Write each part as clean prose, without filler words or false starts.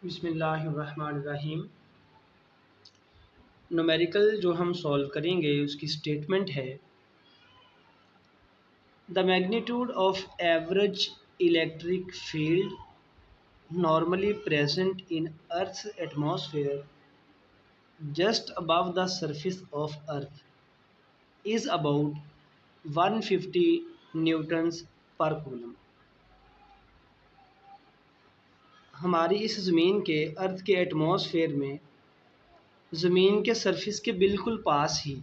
बिस्मिल्लाहिर्रहमानिर्रहीम। न्यूमेरिकल जो हम सॉल्व करेंगे उसकी स्टेटमेंट है the magnitude of average electric field normally present in earth's atmosphere just above the surface of earth is about 150 newtons per coulomb. हमारी इस ज़मीन के अर्थ के एटमॉस्फेयर में ज़मीन के सरफेस के बिल्कुल पास ही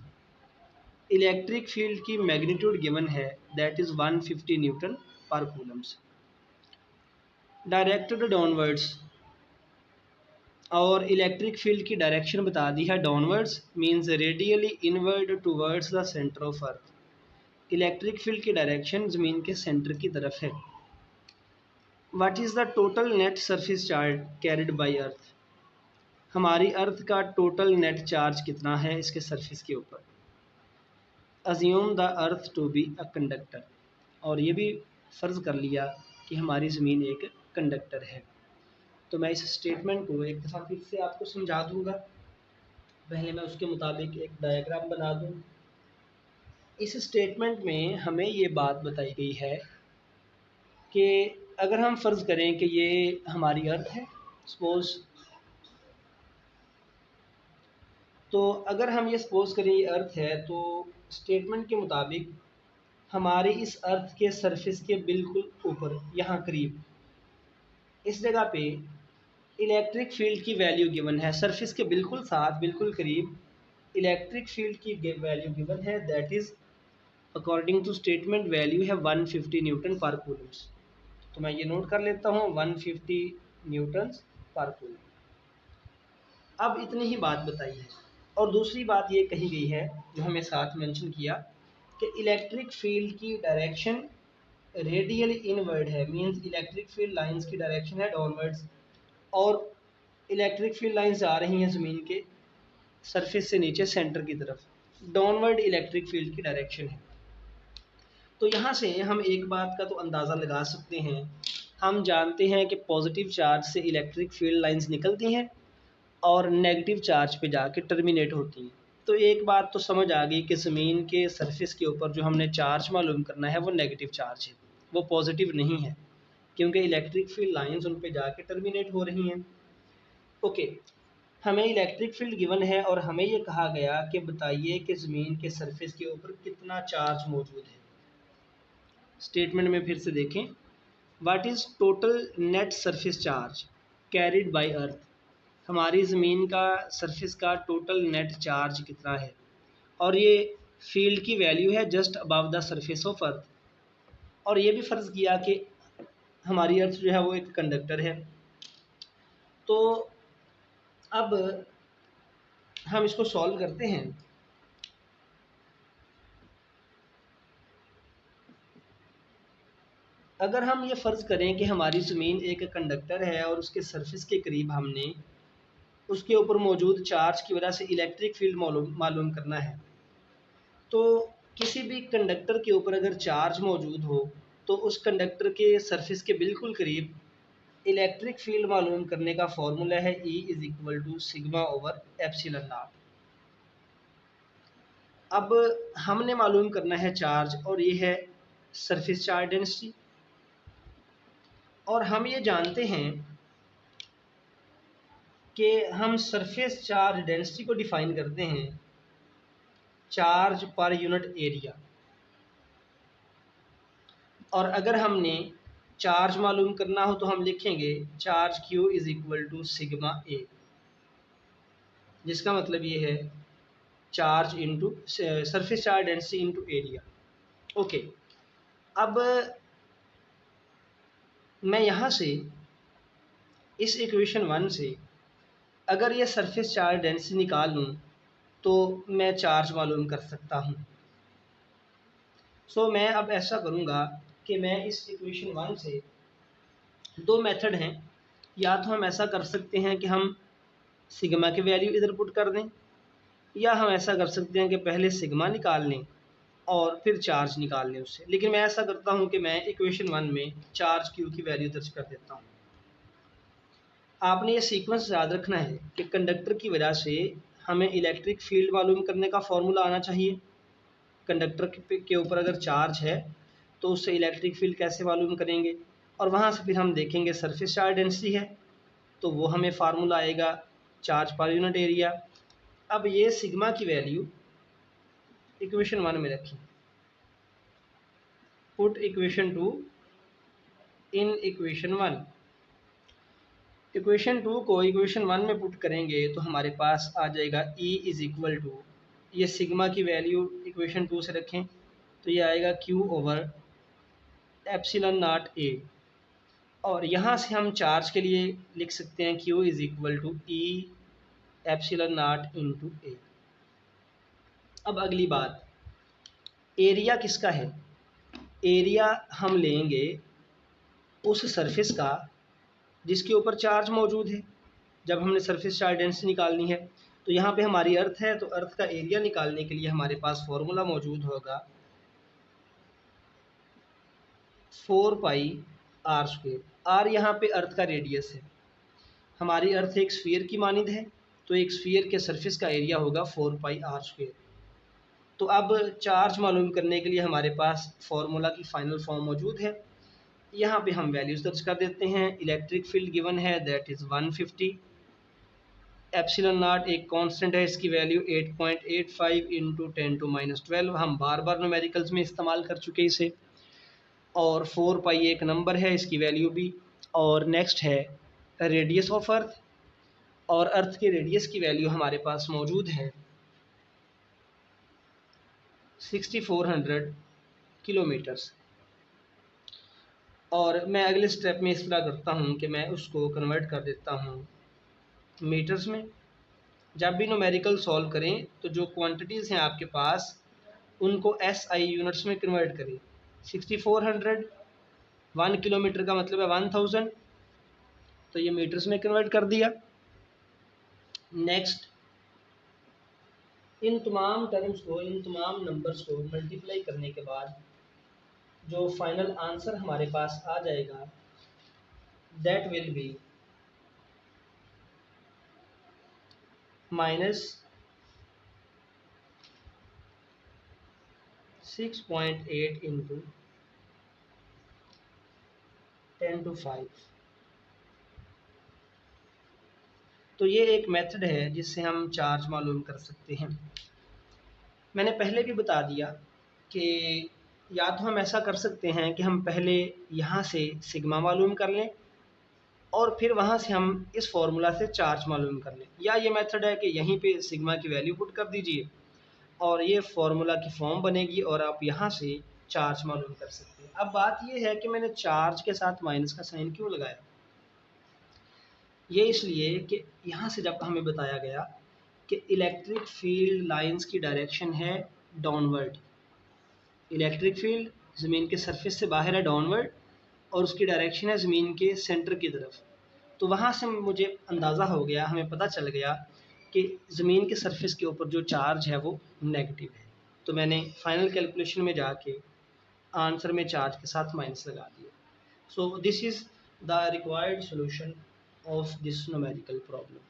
इलेक्ट्रिक फील्ड की मैग्नीट्यूड गिवन है that is 150 newton per coulombs directed downwards. और इलेक्ट्रिक फील्ड की डायरेक्शन बता दी है downwards means radially inward towards the centre of earth. Electric field की डायरेक्शन ज़मीन के सेंटर की तरफ है। What is the total net surface charge carried by earth. हमारी अर्थ का टोटल नेट चार्ज कितना है इसके सरफेस के ऊपर। Assume the earth to be a conductor. और ये भी फ़र्ज़ कर लिया कि हमारी ज़मीन एक कंडक्टर है। तो मैं इस स्टेटमेंट को एक दफ़ा फिर से आपको समझा दूंगा। पहले मैं उसके मुताबिक एक डायग्राम बना दूं। इस स्टेटमेंट में हमें ये बात बताई गई है कि अगर हम फ़र्ज़ करें कि ये हमारी अर्थ है सपोज़, तो अगर हम ये सपोज़ करें ये अर्थ है तो स्टेटमेंट के मुताबिक हमारी इस अर्थ के सरफेस के बिल्कुल ऊपर यहाँ करीब इस जगह पे इलेक्ट्रिक फील्ड की वैल्यू गिवन है। सरफेस के बिल्कुल साथ बिल्कुल करीब इलेक्ट्रिक फील्ड की वैल्यू गिवन है that is according to statement value है 150 न्यूटन पर कूलम्स। तो मैं ये नोट कर लेता हूँ 150 न्यूटन पर कूलम। अब इतनी ही बात बताई है। और दूसरी बात ये कही गई है जो हमें साथ मेंशन किया कि इलेक्ट्रिक फील्ड की डायरेक्शन रेडियल इनवर्ड है मींस इलेक्ट्रिक फील्ड लाइंस की डायरेक्शन है डाउनवर्ड्स और इलेक्ट्रिक फील्ड लाइंस आ रही हैं ज़मीन के सरफेस से नीचे सेंटर की तरफ। डाउनवर्ड इलेक्ट्रिक फील्ड की डायरेक्शन है। तो यहाँ से हम एक बात का तो अंदाज़ा लगा सकते हैं। हम जानते हैं कि पॉजिटिव चार्ज से इलेक्ट्रिक फील्ड लाइंस निकलती हैं और नेगेटिव चार्ज पे जाके टर्मिनेट होती हैं। तो एक बात तो समझ आ गई कि ज़मीन के सरफेस के ऊपर जो हमने चार्ज मालूम करना है वो नेगेटिव चार्ज है, वो पॉजिटिव नहीं है क्योंकि इलेक्ट्रिक फील्ड लाइंस उन पे जाके टर्मिनेट हो रही हैं। ओके, हमें इलेक्ट्रिक फील्ड गिवन है और हमें ये कहा गया कि बताइए कि ज़मीन के सरफेस के ऊपर कितना चार्ज मौजूद है। स्टेटमेंट में फिर से देखें, what is total net surface charge carried by earth. हमारी ज़मीन का सरफेस का टोटल नेट चार्ज कितना है और ये फील्ड की वैल्यू है just above the surface of earth. और ये भी फ़र्ज़ किया कि हमारी अर्थ जो है वो एक कंडक्टर है। तो अब हम इसको सॉल्व करते हैं। अगर हम ये फ़र्ज़ करें कि हमारी ज़मीन एक कंडक्टर है और उसके सरफेस के करीब हमने उसके ऊपर मौजूद चार्ज की वजह से इलेक्ट्रिक फील्ड मालूम करना है, तो किसी भी कंडक्टर के ऊपर अगर चार्ज मौजूद हो तो उस कंडक्टर के सरफेस के बिल्कुल करीब इलेक्ट्रिक फील्ड मालूम करने का फॉर्मूला है E is equal to sigma over epsilon naught. अब हमने मालूम करना है चार्ज और ये है सरफेस चार्ज डेंसिटी। और हम ये जानते हैं कि हम सरफेस चार्ज डेंसिटी को डिफ़ाइन करते हैं चार्ज पर यूनिट एरिया। और अगर हमने चार्ज मालूम करना हो तो हम लिखेंगे charge Q is equal to sigma A, जिसका मतलब ये है charge into surface charge density into area. Okay, अब मैं यहाँ से इस इक्वेशन 1 से अगर ये सरफेस चार्ज डेंसिटी निकाल लूँ तो मैं चार्ज मालूम कर सकता हूँ। सो मैं अब ऐसा करूँगा कि मैं इस इक्वेशन 1 से दो मेथड हैं। या तो हम ऐसा कर सकते हैं कि हम सिग्मा की वैल्यू इधर पुट कर दें, या हम ऐसा कर सकते हैं कि पहले सिग्मा निकाल लें और फिर चार्ज निकाल लें उससे। लेकिन मैं ऐसा करता हूँ कि मैं इक्वेशन 1 में चार्ज Q की वैल्यू दर्ज कर देता हूँ। आपने ये सीक्वेंस याद रखना है कि कंडक्टर की वजह से हमें इलेक्ट्रिक फील्ड मालूम करने का फॉर्मूला आना चाहिए। कंडक्टर के ऊपर अगर चार्ज है तो उससे इलेक्ट्रिक फील्ड कैसे मालूम करेंगे, और वहाँ से फिर हम देखेंगे सरफेस चार्ज डेंसिटी है तो वो हमें फार्मूला आएगा चार्ज पर यूनिट एरिया। अब ये सिग्मा की वैल्यू इक्वेशन 1 में रखें, put equation 2 in equation 1। Equation 2 को इक्वेशन 1 में पुट करेंगे तो हमारे पास आ जाएगा E इज़ इक्वल टू, ये सिग्मा की वैल्यू इक्वेशन 2 से रखें तो ये आएगा Q over epsilon not A, और यहाँ से हम चार्ज के लिए लिख सकते हैं Q is equal to E epsilon naught into A। अब अगली बात, एरिया किसका है? एरिया हम लेंगे उस सरफेस का जिसके ऊपर चार्ज मौजूद है। जब हमने सरफेस चार्ज डेंसिटी निकालनी है तो यहाँ पे हमारी अर्थ है तो अर्थ का एरिया निकालने के लिए हमारे पास फॉर्मूला मौजूद होगा 4πr²। r यहाँ पे अर्थ का रेडियस है। हमारी अर्थ एक स्फीयर की मानिंद है तो एक स्फीयर के सरफेस का एरिया होगा 4πr²। तो अब चार्ज मालूम करने के लिए हमारे पास फॉर्मूला की फाइनल फॉर्म मौजूद है। यहाँ पे हम वैल्यूज़ दर्ज कर देते हैं। इलेक्ट्रिक फील्ड गिवन है दैट इज़ 150, एप्सिलॉन नॉट एक कांस्टेंट है, इसकी वैल्यू 8.85 इंटू 10⁻12, हम बार बार न्यूमेरिकल्स में इस्तेमाल कर चुके इसे, और 4 पाई एक नंबर है, इसकी वैल्यू भी। और नेक्स्ट है रेडियस ऑफ अर्थ, और अर्थ के रेडियस की वैल्यू हमारे पास मौजूद है 6400 किलोमीटर्स। और मैं अगले स्टेप में इस तरह करता हूँ कि मैं उसको कन्वर्ट कर देता हूँ मीटर्स में। जब भी न्यूमेरिकल सॉल्व करें तो जो क्वांटिटीज़ हैं आपके पास उनको SI यूनिट्स में कन्वर्ट करें। 6400 1 किलोमीटर का मतलब है 1000, तो ये मीटर्स में कन्वर्ट कर दिया। नेक्स्ट, इन तमाम टर्म्स को, इन तमाम नंबर्स को मल्टीप्लाई करने के बाद जो फाइनल आंसर हमारे पास आ जाएगा दैट विल बी -6.8 इंटू 10⁵। तो ये एक मेथड है जिससे हम चार्ज मालूम कर सकते हैं। मैंने पहले भी बता दिया कि या तो हम ऐसा कर सकते हैं कि हम पहले यहाँ से सिग्मा मालूम कर लें और फिर वहाँ से हम इस फॉर्मूला से चार्ज मालूम कर लें, या ये मेथड है कि यहीं पे सिग्मा की वैल्यू पुट कर दीजिए और ये फार्मूला की फॉर्म बनेगी और आप यहाँ से चार्ज मालूम कर सकते हैं। अब बात ये है कि मैंने चार्ज के साथ माइनस का साइन क्यों लगाया? ये इसलिए कि यहाँ से जब हमें बताया गया कि इलेक्ट्रिक फील्ड लाइंस की डायरेक्शन है डाउनवर्ड, इलेक्ट्रिक फील्ड ज़मीन के सरफेस से बाहर है डाउनवर्ड और उसकी डायरेक्शन है ज़मीन के सेंटर की तरफ, तो वहाँ से मुझे अंदाज़ा हो गया, हमें पता चल गया कि ज़मीन के सरफेस के ऊपर जो चार्ज है वो नेगेटिव है। तो मैंने फाइनल कैलकुलेशन में जाके आंसर में चार्ज के साथ माइनस लगा दिया। So this is the required solution of this numerical problem.